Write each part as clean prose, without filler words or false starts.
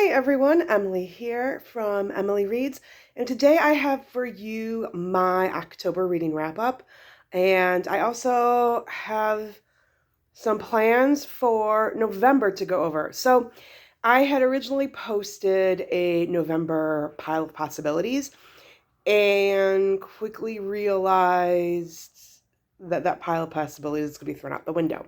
Hi everyone, Emily here from Emily Reads, and today I have for you my October reading wrap up, and I also have some plans for November to go over. So I had originally posted a November pile of possibilities and quickly realized that that pile of possibilities is going to be thrown out the window.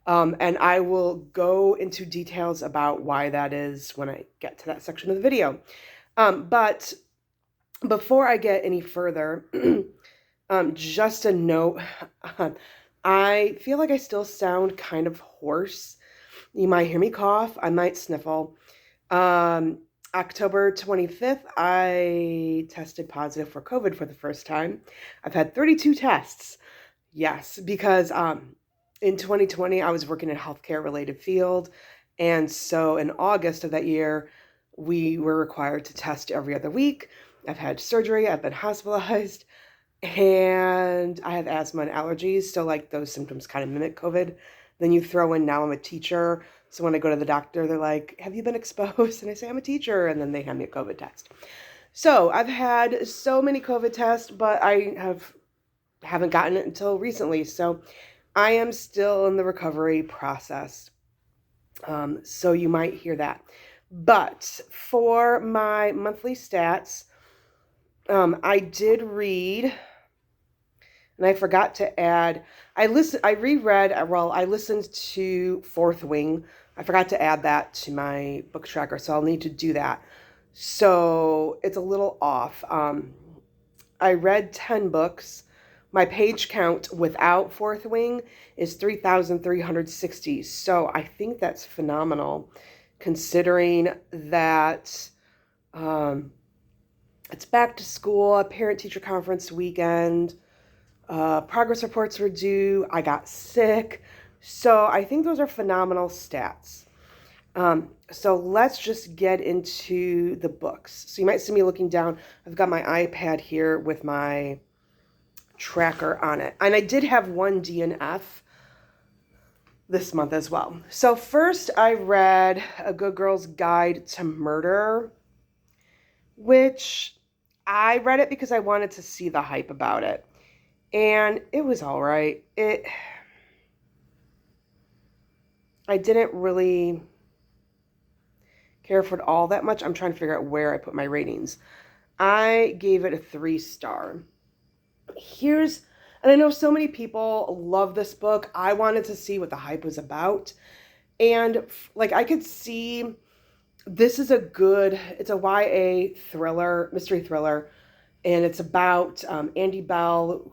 And I will go into details about why that is when I get to that section of the video. But before I get any further, just a note, I feel like I still sound kind of hoarse. You might hear me cough, I might sniffle. Um, October 25th, I tested positive for COVID for the first time. I've had 32 tests. Yes, because in 2020, I was working in a healthcare related field. And so in August of that year, we were required to test every other week. I've had surgery, I've been hospitalized, and I have asthma and allergies. So, like, those symptoms kind of mimic COVID. Then you throw in now I'm a teacher. So when I go to the doctor, they're like, "Have you been exposed?" And I say, "I'm a teacher." And then they hand me a COVID test. So I've had so many COVID tests, but haven't gotten it until recently. So I am still in the recovery process. So you might hear that. But for my monthly stats, I did read, and I forgot to add, I listened to Fourth Wing. I forgot to add that to my book tracker, so I'll need to do that. So it's a little off. I read 10 books. My page count without Fourth Wing is 3,360. So I think that's phenomenal considering that it's back to school, a parent-teacher conference weekend, progress reports were due, I got sick. So I think those are phenomenal stats. So let's just get into the books. So you might see me looking down. I've got my iPad here with my tracker on it. And I did have one DNF this month as well. So first I read A Good Girl's Guide to Murder, which I read it because I wanted to see the hype about it. And it was all right. I didn't really care for it all that much. I'm trying to figure out where I put my ratings. I gave it a 3-star. And I know so many people love this book. I wanted to see what the hype was about. And like I could see this is it's a YA thriller, mystery thriller. And it's about Andy Bell,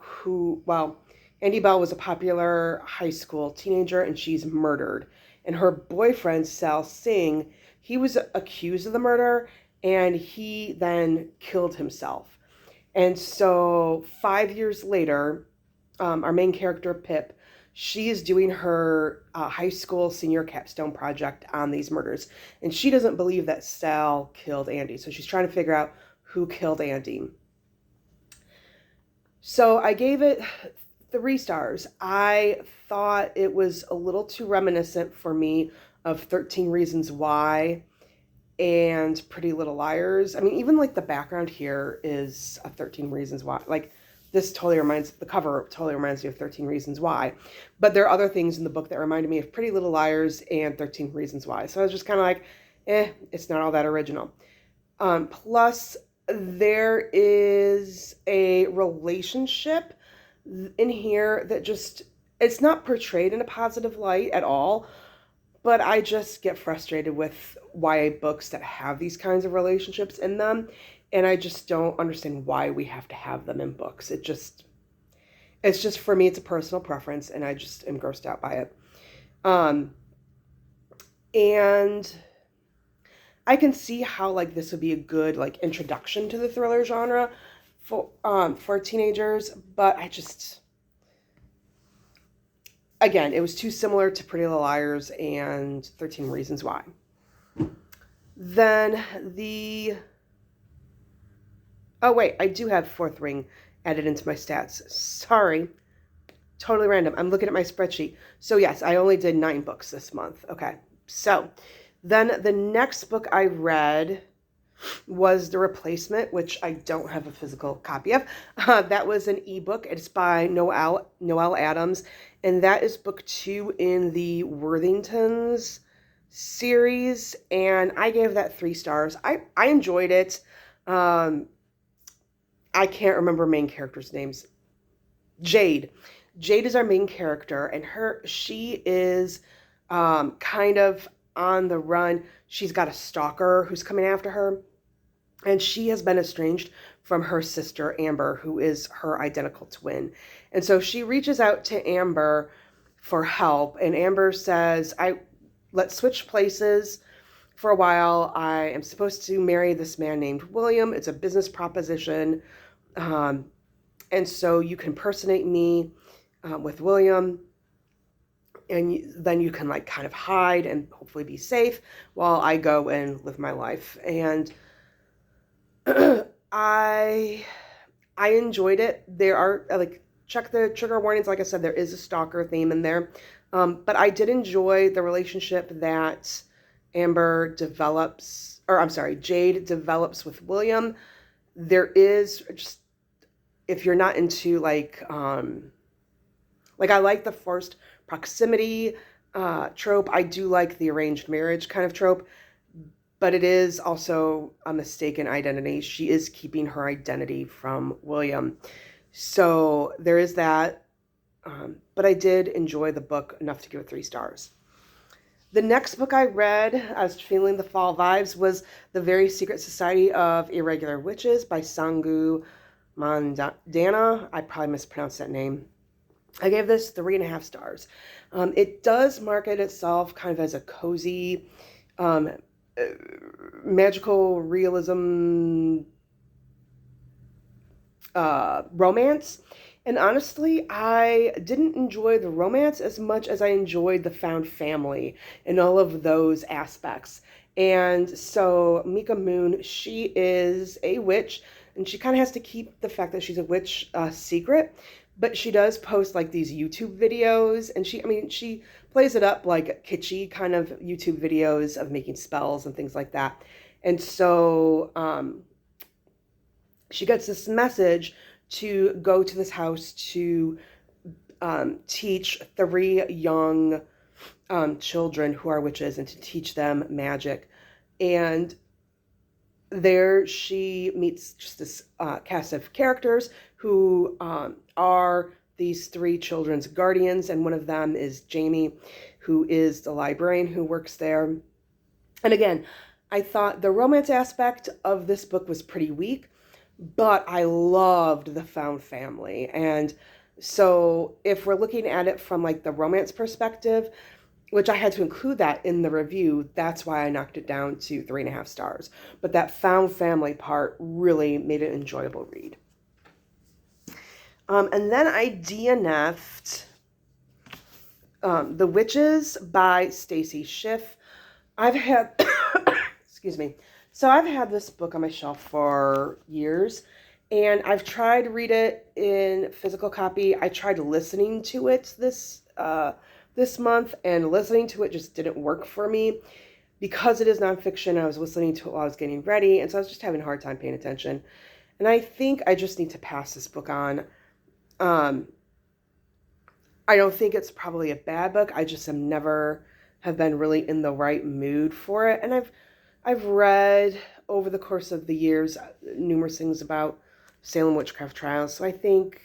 Andy Bell was a popular high school teenager and she's murdered. And her boyfriend, Sal Singh, he was accused of the murder and he then killed himself. And so 5 years later, our main character, Pip, she is doing her high school senior capstone project on these murders. And she doesn't believe that Sal killed Andy. So she's trying to figure out who killed Andy. So I gave it 3 stars. I thought it was a little too reminiscent for me of 13 Reasons Why and Pretty Little Liars. I mean, even like the background here is a 13 Reasons Why. Like the cover totally reminds me of 13 Reasons Why. But there are other things in the book that reminded me of Pretty Little Liars and 13 Reasons Why. So I was just kind of like, it's not all that original. Plus, there is a relationship in here that it's not portrayed in a positive light at all, but I just get frustrated with YA books that have these kinds of relationships in them, and I just don't understand why we have to have them in books. It's just for me, it's a personal preference, and I just am grossed out by it. And I can see how like this would be a good like introduction to the thriller genre for teenagers, but again, it was too similar to Pretty Little Liars and 13 Reasons Why. Then oh wait, I do have Fourth Wing added into my stats. Sorry, totally random. I'm looking at my spreadsheet. So yes, I only did 9 books this month. Okay, so Then the next book I read was The Replacement, which I don't have a physical copy of. That was an ebook. It's by Noelle Adams, and that is book 2 in the Worthingtons series, and I gave that 3 stars. I enjoyed it. I can't remember main characters' names. Jade. Jade is our main character, and she is kind of on the run. She's got a stalker who's coming after her, and she has been estranged from her sister, Amber, who is her identical twin. And so she reaches out to Amber for help, and Amber says, let's switch places for a while. I am supposed to marry this man named William. It's a business proposition. And so you can impersonate me with William, and then you can like kind of hide and hopefully be safe while I go and live my life. And I enjoyed it. There are check the trigger warnings. Like I said, there is a stalker theme in there. But I did enjoy the relationship that Jade develops with William. There is just, if you're not into I like the forced proximity trope. I do like the arranged marriage kind of trope, but it is also a mistaken identity. She is keeping her identity from William. So there is that. But I did enjoy the book enough to give it 3 stars. The next book I read, I was feeling the fall vibes, was The Very Secret Society of Irregular Witches by Sangu Mandana. I probably mispronounced that name. I gave this 3.5 stars. It does market itself kind of as a cozy, magical realism romance. And honestly, I didn't enjoy the romance as much as I enjoyed the found family and all of those aspects. And so Mika Moon, she is a witch, and she kind of has to keep the fact that she's a witch secret. But she does post like these YouTube videos, and she plays it up like kitschy kind of YouTube videos of making spells and things like that. And so she gets this message to go to this house to teach 3 young children who are witches and to teach them magic. And there she meets just this cast of characters who are these 3 children's guardians, and one of them is Jamie, who is the librarian who works there. And again, I thought the romance aspect of this book was pretty weak, but I loved the found family. And so if we're looking at it from like the romance perspective, which I had to include that in the review, that's why I knocked it down to 3.5 stars. But that found family part really made it an enjoyable read. And then I DNF'd The Witches by Stacy Schiff. I've had, excuse me. So I've had this book on my shelf for years, and I've tried to read it in physical copy. I tried listening to it this month, and listening to it just didn't work for me. Because it is nonfiction, I was listening to it while I was getting ready, and so I was just having a hard time paying attention. And I think I just need to pass this book on. I don't think it's probably a bad book. I just never have been really in the right mood for it. And I've read over the course of the years numerous things about Salem witchcraft trials. So I think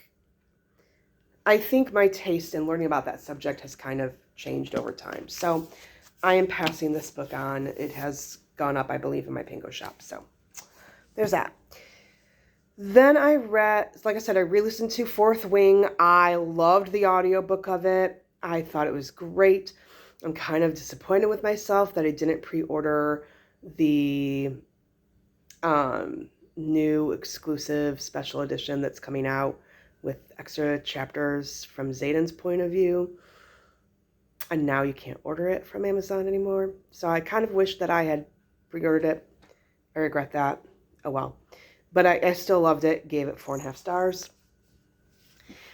my taste in learning about that subject has kind of changed over time. So I am passing this book on. It has gone up, I believe, in my Pingo shop. So there's that. Then I read, like I said, I re-listened to Fourth Wing. I loved the audiobook of it. I thought it was great. I'm kind of disappointed with myself that I didn't pre-order the new exclusive special edition that's coming out with extra chapters from Zayden's point of view. And now you can't order it from Amazon anymore. So I kind of wish that I had pre-ordered it. I regret that. Oh well. But I still loved it. Gave it 4.5 stars.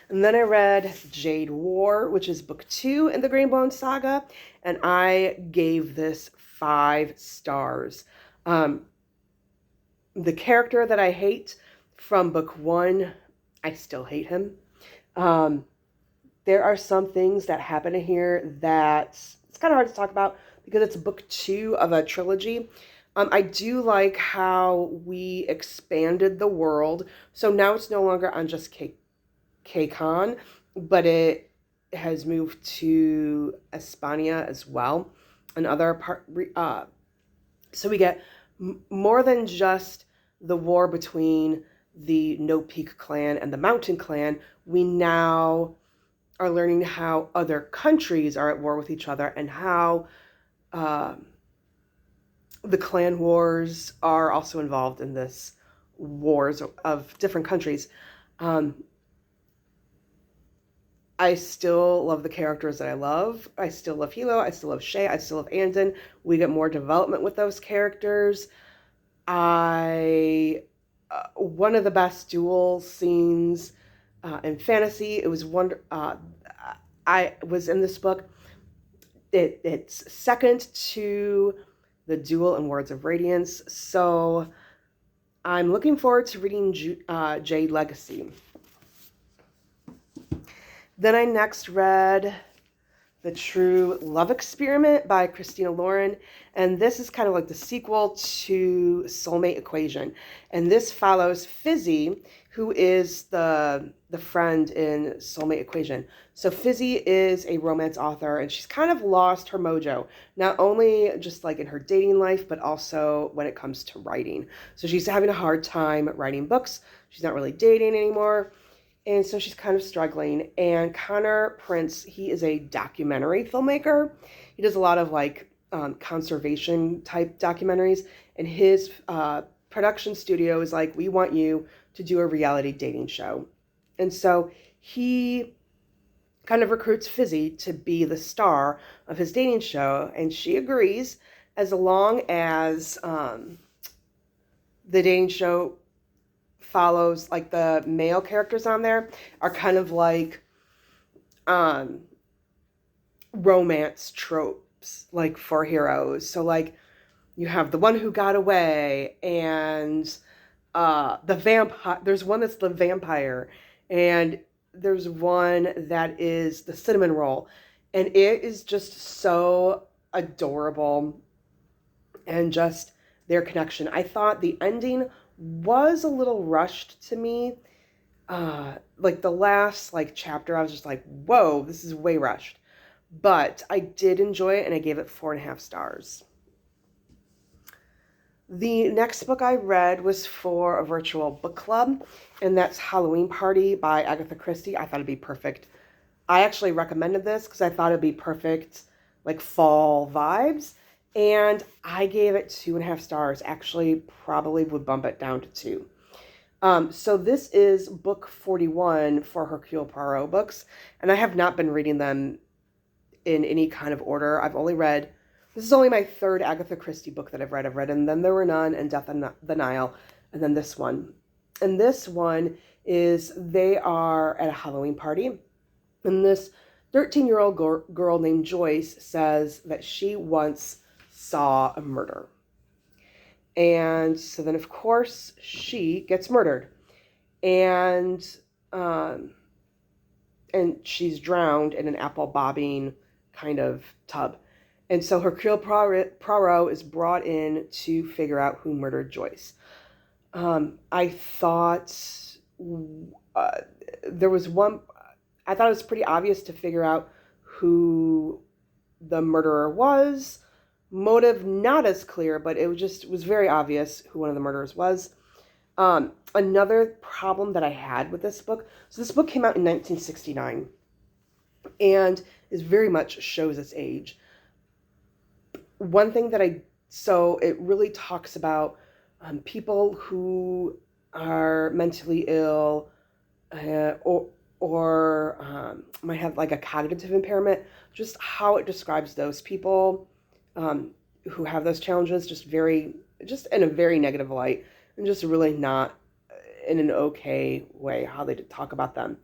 And then I read Jade War, which is book 2 in the Greenbone saga. And I gave this 5 stars. The character that I hate from book 1, I still hate him. There are some things that happen in here that it's kind of hard to talk about because it's book 2 of a trilogy. I do like how we expanded the world. So now it's no longer on just Kay-Kan, but it has moved to Espania as well. Another part, so we get more than just the war between the No Peak clan and the Mountain clan. We now are learning how other countries are at war with each other and how the clan wars are also involved in this wars of different countries. I still love the characters that I love. I still love Hilo. I still love Shay. I still love Andon. We get more development with those characters. One of the best duel scenes in fantasy. It was I was in this book. It's second to the duel in Words of Radiance. So I'm looking forward to reading Jade Legacy. Then I next read The True Love Experiment by Christina Lauren. And this is kind of like the sequel to Soulmate Equation. And this follows Fizzy, who is the friend in Soulmate Equation. So Fizzy is a romance author, and she's kind of lost her mojo, not only just like in her dating life, but also when it comes to writing. So she's having a hard time writing books. She's not really dating anymore. And so she's kind of struggling. And Connor Prince, he is a documentary filmmaker. He does a lot of like conservation type documentaries. And his production studio is like, we want you to do a reality dating show. And so he kind of recruits Fizzy to be the star of his dating show. And she agrees, as long as the dating show follows, like, the male characters on there are kind of like romance tropes, like for heroes. So like you have the one who got away, and the vampire. There's one that's the vampire, and there's one that is the cinnamon roll, and it is just so adorable. And just their connection. I thought the ending was a little rushed to me. Like the last chapter, I was just like, whoa, this is way rushed. But I did enjoy it, and I gave it 4.5 stars. The next book I read was for a virtual book club, and that's Halloween Party by Agatha Christie. I thought it'd be perfect. I actually recommended this because I thought it'd be perfect, like fall vibes. And I gave it 2.5 stars. Actually, probably would bump it down to 2. So this is book 41 for Hercule Poirot books. And I have not been reading them in any kind of order. This is only my 3rd Agatha Christie book that I've read. And Then There Were None, and Death on the Nile, and then this one. And this one is, they are at a Halloween party. And this 13-year-old girl named Joyce says that she once saw a murder. And so then, of course, she gets murdered. And she's drowned in an apple bobbing kind of tub. And so Hercule Poirot is brought in to figure out who murdered Joyce. I thought it was pretty obvious to figure out who the murderer was. Motive not as clear, but it was very obvious who one of the murderers was. Another problem that I had with this book, so this book came out in 1969 and is very much shows its age. One thing so it really talks about people who are mentally ill or might have like a cognitive impairment, just how it describes those people who have those challenges just in a very negative light, and just really not in an okay way how they talk about them.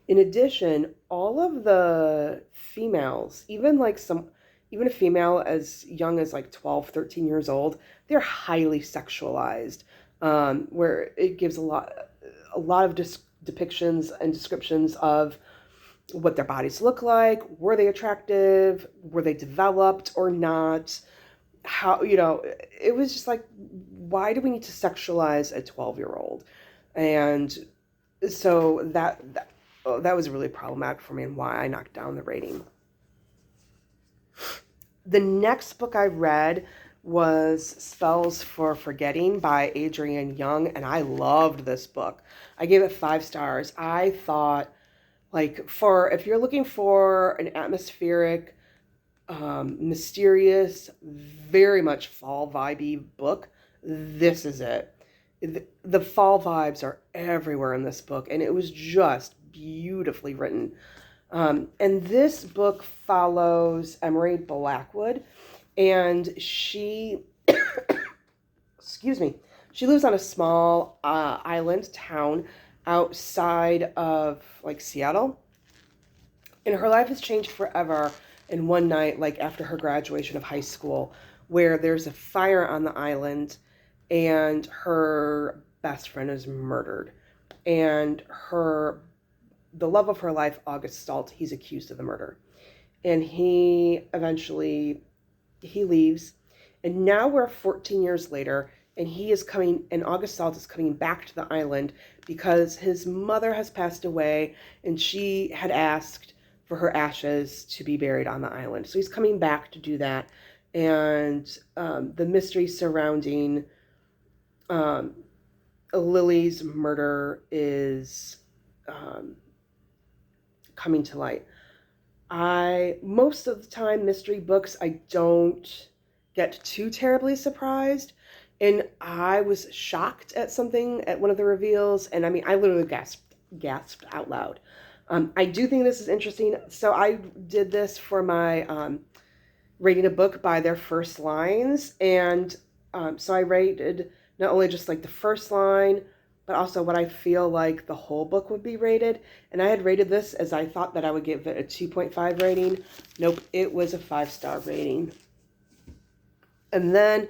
In addition, all of the females, even even a female as young as like 12, 13 years old, they're highly sexualized, where it gives a lot of depictions and descriptions of what their bodies look like, were they attractive, were they developed or not, how, it was just like, why do we need to sexualize a 12-year-old? And so that was really problematic for me and why I knocked down the rating. The next book I read was Spells for Forgetting by Adrienne Young, and I loved this book. I gave it 5 stars. I thought, like, if you're looking for an atmospheric, mysterious, very much fall vibey book, this is it. The fall vibes are everywhere in this book, and it was just beautifully written. And this book follows Emery Blackwood, and she, excuse me, she lives on a small island town outside of like Seattle, and her life has changed forever. And one night, like after her graduation of high school, where there's a fire on the island, and her best friend is murdered, and the love of her life, August Salt, he's accused of the murder. And he leaves. And now we're 14 years later, and August Salt is coming back to the island because his mother has passed away, and she had asked for her ashes to be buried on the island. So he's coming back to do that. And the mystery surrounding Lily's murder is coming to light. Most of the time, mystery books, I don't get too terribly surprised. And I was shocked at one of the reveals. And I mean, I literally gasped out loud. I do think this is interesting. So I did this for my rating a book by their first lines. And so I rated not only just like the first line, but also what I feel like the whole book would be rated. And I had rated this as I thought that I would give it a 2.5 rating. Nope, it was a 5-star rating. And then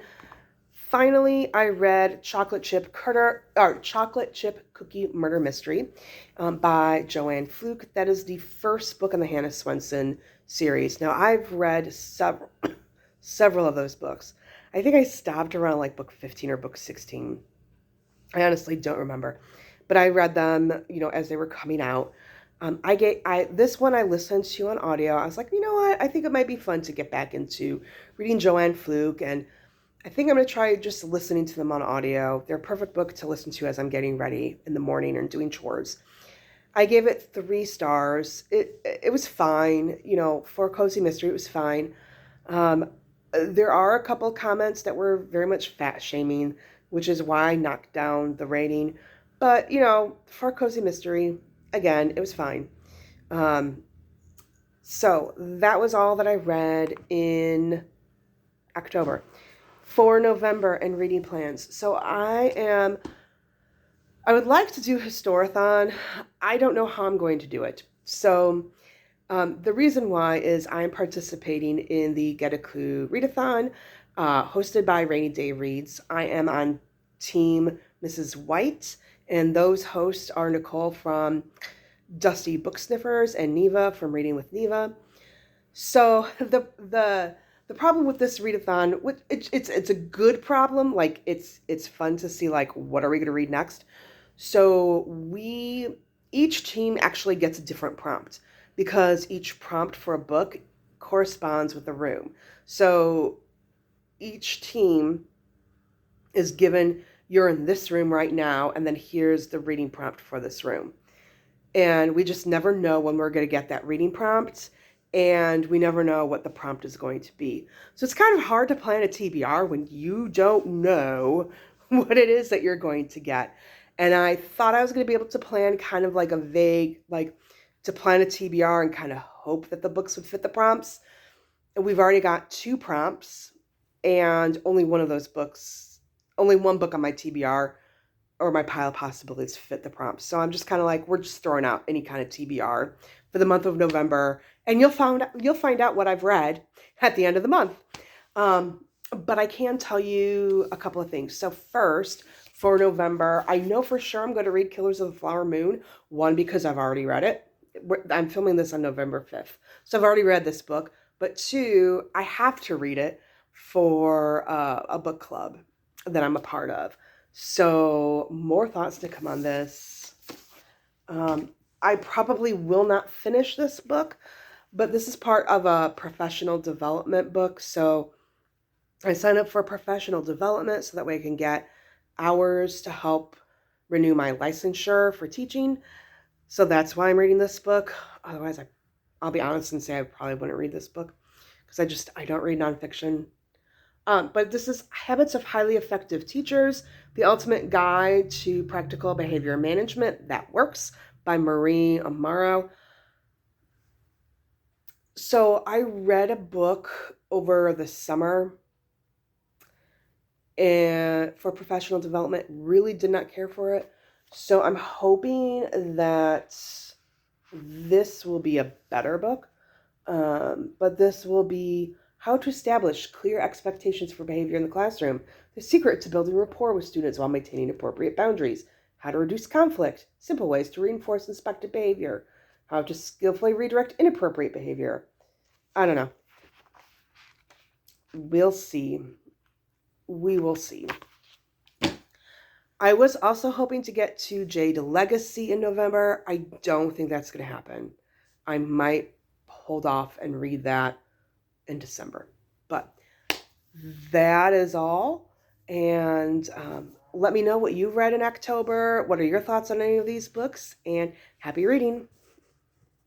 finally, I read Chocolate Chip Cookie Murder Mystery by Joanne Fluke. That is the first book in the Hannah Swensen series. Now, I've read several of those books. I think I stopped around like book 15 or book 16. I honestly don't remember, but I read them, as they were coming out. This one I listened to on audio. I was like, you know what? I think it might be fun to get back into reading Joanne Fluke, and I think I'm going to try just listening to them on audio. They're a perfect book to listen to as I'm getting ready in the morning and doing chores. I gave it 3 stars. It was fine, for a cozy mystery. It was fine. There are a couple comments that were very much fat shaming, which is why I knocked down the rating. But, for a cozy mystery, again, it was fine. So that was all that I read in October. For November and reading plans. So I would like to do Historathon. I don't know how I'm going to do it. So the reason why is I'm participating in the Get a Clue Readathon, hosted by Rainy Day Reads. I am on Team Mrs. White, and those hosts are Nicole from Dusty Book Sniffers and Neva from Reading with Neva. So the problem with this readathon, it's a good problem. Like it's fun to see like what are we going to read next. So each team actually gets a different prompt because each prompt for a book corresponds with the room. So each team is given, you're in this room right now, and then here's the reading prompt for this room. And we just never know when we're going to get that reading prompt, and we never know what the prompt is going to be. So it's kind of hard to plan a TBR when you don't know what it is that you're going to get. And I thought I was going to be able to plan kind of like a vague, like to plan a TBR and kind of hope that the books would fit the prompts. And we've already got 2 prompts, and only one book on my TBR or my pile of possibilities fit the prompts. So I'm just kind of like, we're just throwing out any kind of TBR for the month of November And you'll find out what I've read at the end of the month. But I can tell you a couple of things. So first, for November, I know for sure I'm going to read Killers of the Flower Moon. One, because I've already read it. I'm filming this on November 5th. So I've already read this book. But two, I have to read it for a book club that I'm a part of. So more thoughts to come on this. I probably will not finish this book, but this is part of a professional development book. So I signed up for professional development so that way I can get hours to help renew my licensure for teaching. So that's why I'm reading this book. Otherwise, I'll be honest and say I probably wouldn't read this book because I don't read nonfiction. But this is Habits of Highly Effective Teachers, The Ultimate Guide to Practical Behavior Management That Works by Marie Amaro. So I read a book over the summer and for professional development, really did not care for it. So I'm hoping that this will be a better book. But this will be How to Establish Clear Expectations for Behavior in the Classroom, the secret to building rapport with students while maintaining appropriate boundaries, how to reduce conflict, simple ways to reinforce inspected behavior, how to skillfully redirect inappropriate behavior. I don't know. We'll see. We will see. I was also hoping to get to Jade Legacy in November. I don't think that's going to happen. I might hold off and read that in December. But that is all. And let me know what you've read in October. What are your thoughts on any of these books? And happy reading.